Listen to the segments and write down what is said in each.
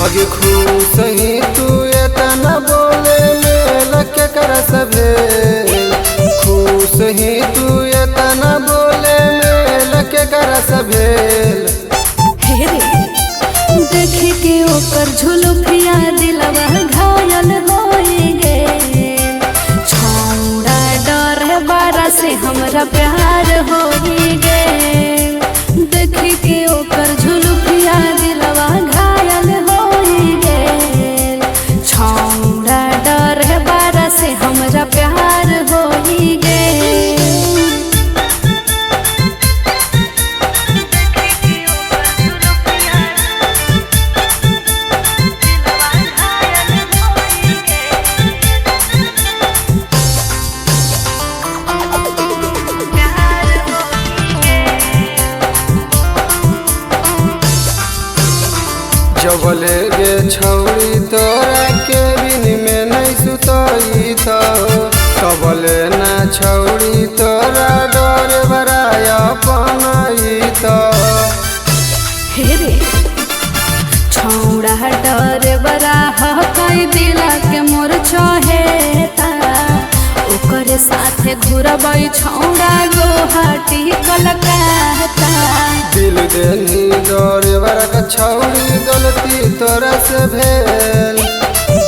आगे खुश ही तू एतना बोले मेल के कर सभे खुश ही तू एतना बोले मेल के कर सभेल देख के ओकर झुलुफिया दिलवा घायल होई गेल छौड़ा डर बारा से हमरा प्यार होई गेल देख के ओकर झुलुफिया दिलवा घायल होई गेल छौड़ा डर बारा से हमरा प्यार होई गेल। जबले गे छौड़ी तोरा के बिन में नहीं सुतई तो तबले ना छौड़ी तोरा डर बराया अपनई तो हेरे छौड़ा डर बरा हकई दिला के मोर चहेता ओकरे साथे घुरबै छौड़ा गोहाटी कलकत्ता दिल देनी डर बरा छौड़ी गलती तोरा से भेल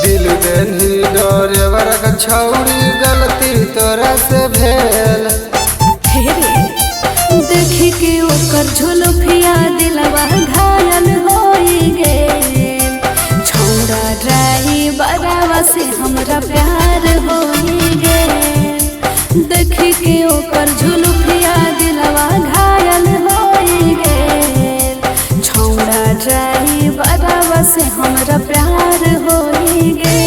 दिल देनी डर बरा छौड़ी गलती तोरा से भेल हेरे देखी के ओकर झुलुफिया दिलवा घायल होई गेल छौड़ा ड्राइवरवा से हमरा प्यार होई गेल देखी के ओकर झुलुफिया दिलवा घायल होई गेल छौड़ा ड्राइवरवा से हमरा प्यार होई गेल।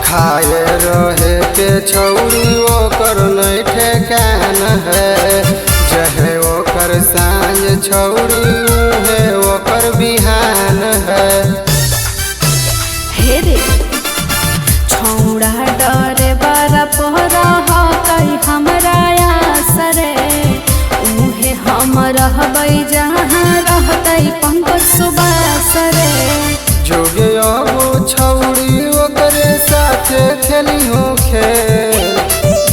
खाए रहे के छौड़ी ओकर नहीं ठेकान है जहे ओकर सांझ छौड़ी उहे ओकर बिहान है हेरे छौड़ा डरे बारा पहरा हकई हमरा आसरे उहे हम रहबै जहाँ रहतै पंकज सुबासरे जोगे अब छौड़ी ओकरे साथे खेली हो खेल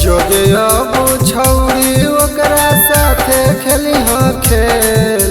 जोगे अब छौड़ी ओकरा साथे खेली हो खेल।